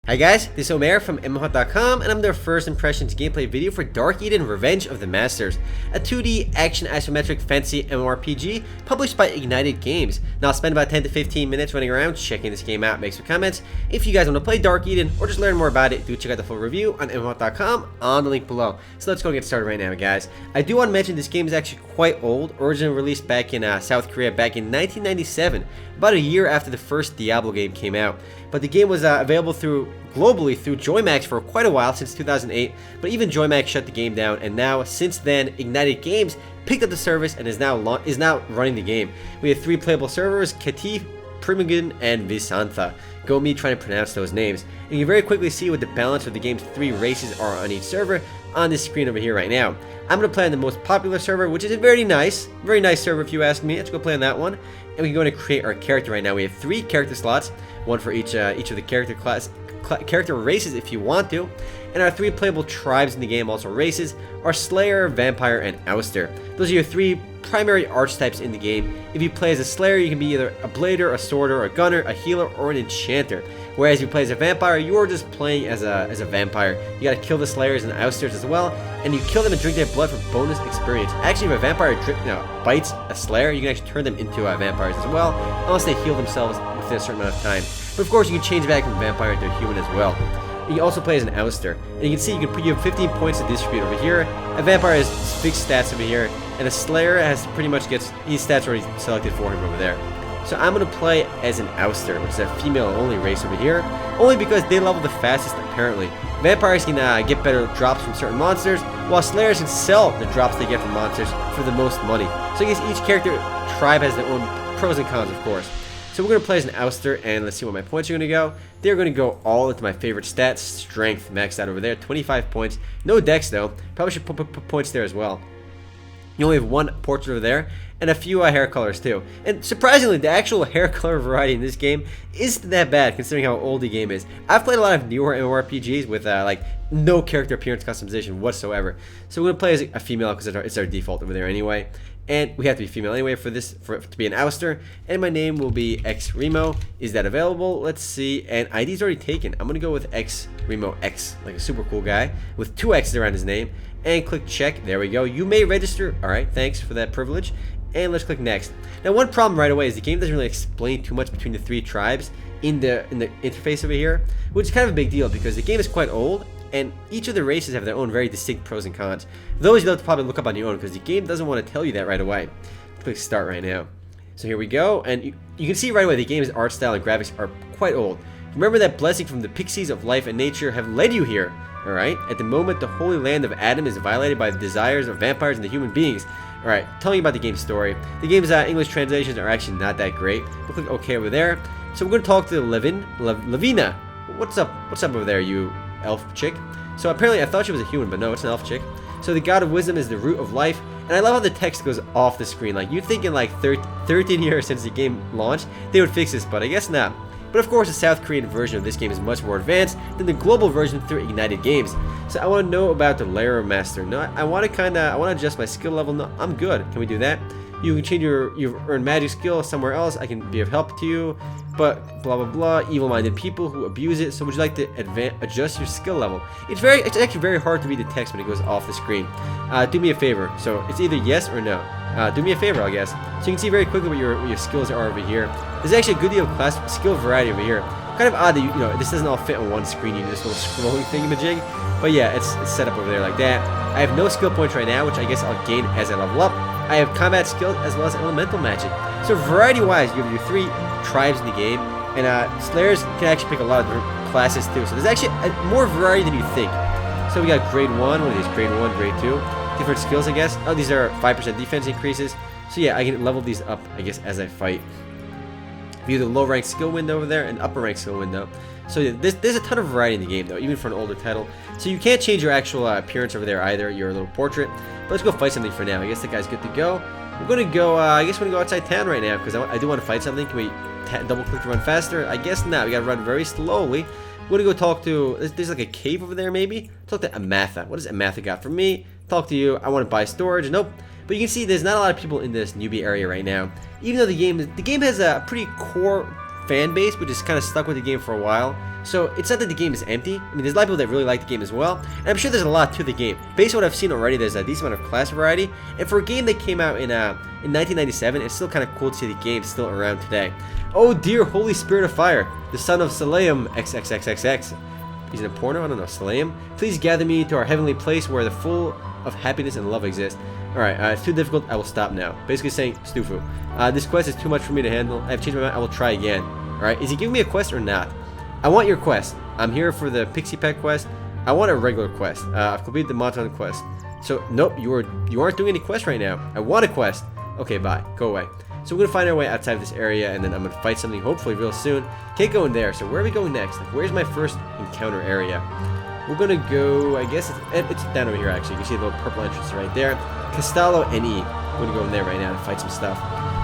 Hi guys, this is Omer from MMOHut.com, and I'm their first impressions gameplay video for Darkeden Revenge of the Masters, a 2D action isometric fantasy MMORPG published by Ignited Games. Now I'll spend about 10 to 15 minutes running around checking this game out, make some comments. If you guys want to play Darkeden or just learn more about it, do check out the full review on MMOHut.com on the link below. So let's go get started right now, guys. I do want to mention this game is actually quite old, originally released back in South Korea back in 1997, about a year after the first Diablo game came out. But the game was available globally through JoyMax for quite a while, since 2008, but even JoyMax shut the game down, and now since then Ignited Games picked up the service and is now running the game. We have 3 playable servers: Katif, Primogen, and Visantha. Go me trying to pronounce those names. And you can very quickly see what the balance of the game's 3 races are on each server on this screen over here right now. I'm going to play on the most popular server, which is a very nice server if you ask me. Let's go play on that one. And we can go to create our character right now. We have 3 character slots, one for each of the character races if you want to. And our 3 playable tribes in the game, also races, are Slayer, Vampire, and Ouster. Those are your 3 primary archetypes in the game. If you play as a Slayer, you can be either a Blader, a Sworder, a Gunner, a Healer, or an Enchanter. Whereas if you play as a Vampire, you're just playing as a Vampire. You gotta kill the Slayers and Ousters as well, and you kill them and drink their blood for bonus experience. Actually, if a Vampire bites a Slayer, you can actually turn them into vampires as well, unless they heal themselves within a certain amount of time. But of course, you can change back from Vampire into a human as well. You can also play as an Ouster, and you can see you have 15 points to distribute over here. A Vampire has fixed stats over here, and a Slayer has pretty much his stats already selected for him over there. So I'm going to play as an Ouster, which is a female-only race over here, only because they level the fastest apparently. Vampires can get better drops from certain monsters, while Slayers can sell the drops they get from monsters for the most money. So I guess each character tribe has their own pros and cons, of course. So we're going to play as an Ouster, and let's see what my points are going to go. They're going to go all into my favorite stats, Strength, maxed out over there, 25 points. No Dex though, probably should put points there as well. You only have 1 portrait over there, and a few hair colors too. And surprisingly, the actual hair color variety in this game isn't that bad, considering how old the game is. I've played a lot of newer MMORPGs with like no character appearance customization whatsoever. So we're going to play as a female because it's our default over there anyway. And we have to be female anyway for it to be an Ouster. And my name will be X Remo. Is that available? Let's see. And ID's already taken. I'm gonna go with X Remo X, like a super cool guy with 2 X's around his name. And click check. There we go. You may register. All right. Thanks for that privilege. And let's click next. Now, one problem right away is the game doesn't really explain too much between the 3 tribes in the interface over here, which is kind of a big deal because the game is quite old. And each of the races have their own very distinct pros and cons. Those you'll have to probably look up on your own because the game doesn't want to tell you that right away. Click start right now. So here we go, and you can see right away the game's art style and graphics are quite old. Remember that blessing from the pixies of life and nature have led you here. Alright, at the moment the holy land of Adam is violated by the desires of vampires and the human beings. Alright, telling you about the game's story. The game's English translations are actually not that great. We'll click OK over there. So we're going to talk to Lavina. What's up over there, you elf chick? So apparently I thought she was a human, but no, it's an elf chick. So the god of wisdom is the root of life, and I love how the text goes off the screen. Like, you'd think in like 13 years since the game launched they would fix this, but I guess not. But of course the South Korean version of this game is much more advanced than the global version through Ignited Games. So I want to know about the Layer Master. No, I want to adjust my skill level. No, I'm good. Can we do that? You can change you've earned magic skill somewhere else. I can be of help to you, but blah blah blah. Evil-minded people who abuse it. So would you like to adjust your skill level? It's actually very hard to read the text when it goes off the screen. Do me a favor. So it's either yes or no. Do me a favor, I guess. So you can see very quickly what your skills are over here. There's actually a good deal of class skill variety over here. Kind of odd that this doesn't all fit on one screen. You do this little scrolling thingamajig. But yeah, it's set up over there like that. I have no skill points right now, which I guess I'll gain as I level up. I have combat skills as well as elemental magic. So variety-wise, you have your 3 tribes in the game, and Slayers can actually pick a lot of different classes too. So there's actually more variety than you think. So we got grade 1, what are these? Grade 1, grade 2. Different skills, I guess. Oh, these are 5% defense increases. So yeah, I can level these up, I guess, as I fight. View the low-ranked skill window over there and upper-ranked skill window. So yeah, there's a ton of variety in the game, though, even for an older title. So you can't change your actual appearance over there either, your little portrait. But let's go fight something for now. I guess the guy's good to go. We're going to go, I guess we're going to go outside town right now, because I do want to fight something. Can we double-click to run faster? I guess not. We got to run very slowly. We're going to go talk to, there's like a cave over there, maybe? Talk to Amatha. What does Amatha got for me? Talk to you. I want to buy storage. Nope. But you can see there's not a lot of people in this newbie area right now. Even though the game has a pretty core fan base which is kind of stuck with the game for a while. So it's not that the game is empty. I mean, there's a lot of people that really like the game as well, and I'm sure there's a lot to the game. Based on what I've seen already, there's a decent amount of class variety, and for a game that came out in 1997, it's still kind of cool to see the game still around today. Oh dear, Holy Spirit of Fire, the son of Saleim XXXXX. He's in a porno? I don't know. Saleim? Please gather me to our heavenly place where the full of happiness and love exist. Alright, it's too difficult. I will stop now. Basically saying, Stufu. This quest is too much for me to handle. I have changed my mind. I will try again. Alright, is he giving me a quest or not? I want your quest. I'm here for the Pixie Pet quest. I want a regular quest. I've completed the Monton quest. So, nope, you aren't doing any quest right now. I want a quest. Okay, bye. Go away. So we're going to find our way outside of this area, and then I'm going to fight something hopefully real soon. Can't go in there, so where are we going next? Like, where's my first encounter area? We're going to go, I guess, it's down over here actually. You can see the little purple entrance right there. Castello NE. We're going to go in there right now and fight some stuff.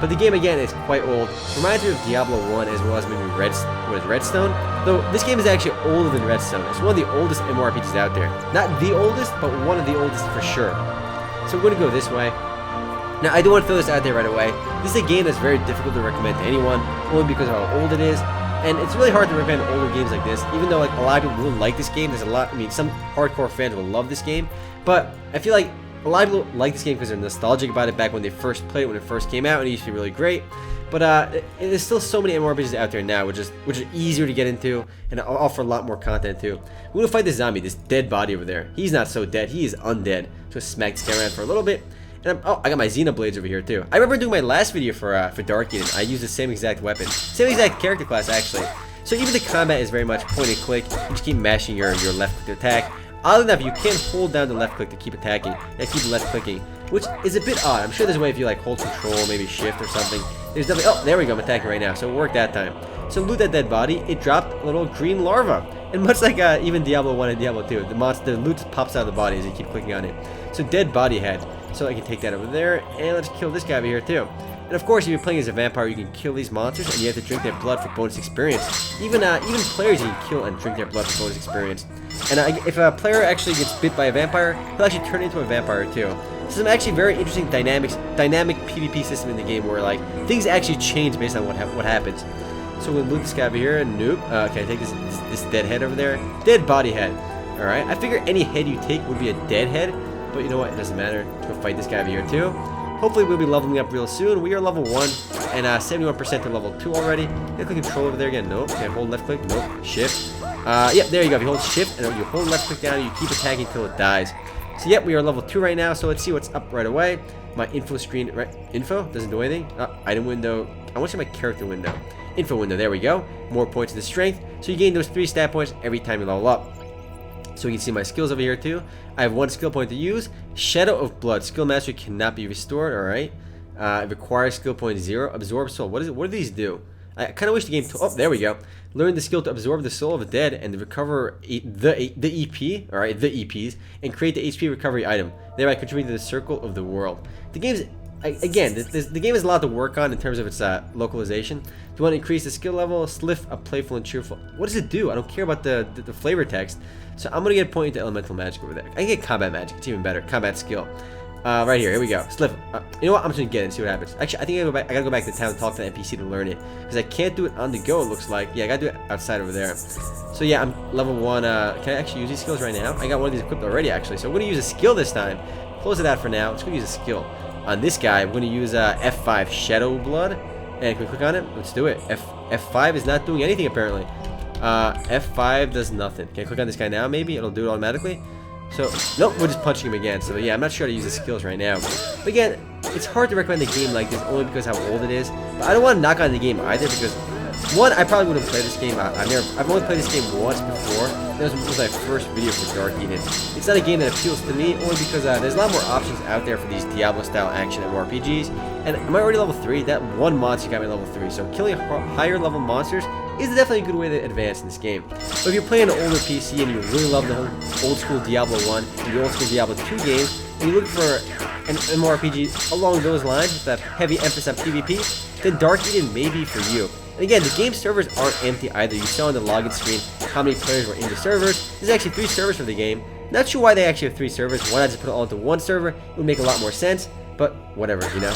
But the game, again, is quite old. Reminds me of Diablo 1 as well as maybe Redstone. Though this game is actually older than Redstone. It's one of the oldest MMORPGs out there. Not the oldest, but one of the oldest for sure. So we're going to go this way. Now, I do want to throw this out there right away. This is a game that's very difficult to recommend to anyone, only because of how old it is. And it's really hard to recommend older games like this, even though like a lot of people will like this game. There's a lot, I mean, some hardcore fans will love this game, but I feel like a lot of people like this game because they're nostalgic about it back when they first played it, when it first came out, and it used to be really great. But there's still so many MMORPGs out there now, which is easier to get into and offer a lot more content too. We're gonna fight this zombie, this dead body over there. He's not so dead, he is undead. Just smack this guy around for a little bit. And I got my Xenoblades over here too. I remember doing my last video for Darkeden. I used the same exact weapon, same exact character class actually. So even the combat is very much point and click. You just keep mashing your left click to attack. Oddly enough, you can't hold down the left click to keep attacking. You keep left clicking, which is a bit odd. I'm sure there's a way if you like hold control, maybe shift or something. There's definitely, oh, there we go, I'm attacking right now, so it worked that time. So loot that dead body, it dropped a little green larva. And much like even Diablo 1 and Diablo 2, the loot pops out of the body as you keep clicking on it. So dead body head. So I can take that over there, and let's kill this guy over here too. And of course, if you're playing as a vampire, you can kill these monsters, and you have to drink their blood for bonus experience. Even players you can kill and drink their blood for bonus experience. And if a player actually gets bit by a vampire, he'll actually turn into a vampire too. This is actually very interesting dynamic PvP system in the game where like things actually change based on what happens. So we'll loot this guy over here, and nope. Okay, take this dead head over there. Dead body head. All right. I figure any head you take would be a dead head. But you know what? It doesn't matter. Let's go fight this guy over here too. Hopefully we'll be leveling up real soon. We are level 1 and 71% to level 2 already. Can I click control over there again? Nope. Can I hold left click? Nope. Shift. Yep, there you go. If you hold shift and you hold left click down, you keep attacking until it dies. So yep, we are level 2 right now. So let's see what's up right away. My info screen, right? Info doesn't do anything. Item window. I want to see my character window. Info window. There we go. More points to the strength. So you gain those 3 stat points every time you level up. So you can see my skills over here too. I have 1 skill point to use. Shadow of Blood. Skill mastery cannot be restored. Alright. It requires skill point 0. Absorb soul. What do these do? I kind of wish the game oh, there we go. Learn the skill to absorb the soul of the dead and recover the EP. Alright, the EPs. And create the HP recovery item. Thereby contributing to the circle of the world. The game's again, the game has a lot to work on in terms of its localization. Do you want to increase the skill level? Sliff a playful and cheerful. What does it do? I don't care about the flavor text. So I'm going to get a point into elemental magic over there. I can get combat magic. It's even better. Combat skill. Right here. Here we go. Sliff. You know what? I'm just going to get it and see what happens. Actually, I think I got to go back to town and talk to the NPC to learn it. Because I can't do it on the go, it looks like. Yeah, I got to do it outside over there. So yeah, I'm level 1. Can I actually use these skills right now? I got one of these equipped already, actually. So I'm going to use a skill this time. Close it out for now. Let's go use a skill. On this guy, I'm going to use F5 Shadow Blood. And can we click on it? Let's do it. F5 is not doing anything apparently. F5 does nothing. Can I click on this guy now maybe? It'll do it automatically. So, nope, we're just punching him again. So yeah, I'm not sure how to use the skills right now. But again, it's hard to recommend a game like this only because how old it is. But I don't want to knock on the game either because, one, I probably wouldn't play this game. I've only played this game once before. That was my first video for Darkeden. It's not a game that appeals to me only because there's a lot more options out there for these Diablo-style action MMORPGs. And am I already level 3? That one monster got me level 3. So killing higher level monsters is definitely a good way to advance in this game. But if you're playing an older PC and you really love the whole old school Diablo 1 and the old school Diablo 2 games, and you look for an MMORPG along those lines with a heavy emphasis on PvP, then Darkeden may be for you. And again, the game servers aren't empty either. You saw on the login screen how many players were in the servers. There's actually 3 servers for the game. Not sure why they actually have 3 servers. Why not just put it all into one server? It would make a lot more sense, but whatever, you know.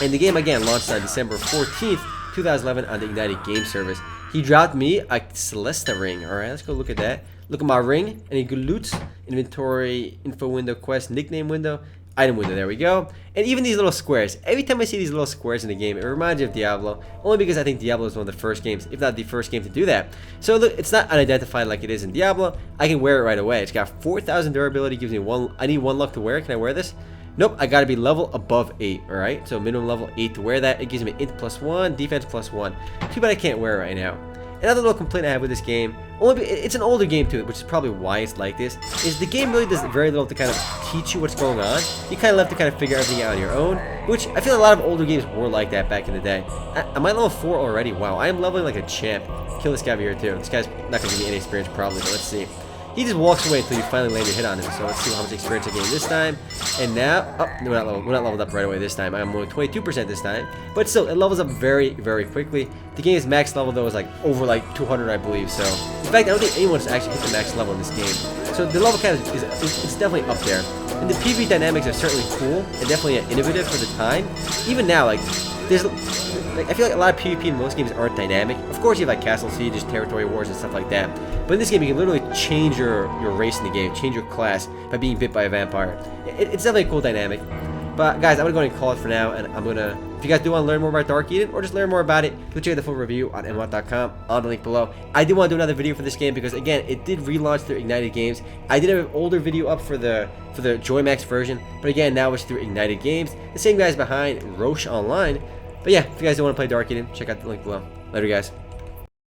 And the game again launched on December 14th, 2011 on the Ignited Game Service. He dropped me a Celesta ring. Alright, let's go look at that. Look at my ring. Any good loot? Inventory, info window, quest, nickname window, item window. There we go. And even these little squares. Every time I see these little squares in the game, it reminds me of Diablo. Only because I think Diablo is one of the first games, if not the first game to do that. So look, it's not unidentified like it is in Diablo. I can wear it right away. It's got 4,000 durability, gives me one. I need 1 luck to wear it. Can I wear this? Nope, I gotta be level above 8, alright? So minimum level 8 to wear that. It gives me int +1, defense +1. Too bad I can't wear it right now. Another little complaint I have with this game, it's an older game too, which is probably why it's like this, is the game really does very little to kind of teach you what's going on. You kind of have to kind of figure everything out on your own, which I feel a lot of older games were like that back in the day. Am I level 4 already? Wow, I am leveling like a champ. Kill this guy over here too. This guy's not going to give me any experience probably, but let's see. He just walks away until you finally land your hit on him. So let's see how much experience I gain this time. And now, oh, we're not leveled up right away this time. I'm only 22% this time. But still, it levels up very, very quickly. The game's max level though is like over like 200, I believe. So in fact, I don't think anyone's actually hit the max level in this game. So the level kind of it's definitely up there. And the PvP dynamics are certainly cool and definitely innovative for the time. Even now, like there's I feel like a lot of PvP in most games aren't dynamic. Of course, you have like castle sieges, territory wars, and stuff like that. But in this game, you can literally change your race in the game, change your class by being bit by a vampire. It's definitely a cool dynamic. But guys, I'm gonna go ahead and call it for now, and if you guys do want to learn more about Darkeden or just learn more about it, go check out the full review on MMOHut.com on the link below. I did want to do another video for this game because again, it did relaunch through Ignited Games. I did have an older video up for the Joymax version, but again, now it's through Ignited Games. The same guys behind Roche Online. But yeah, if you guys do want to play Darkeden, check out the link below. Later, guys.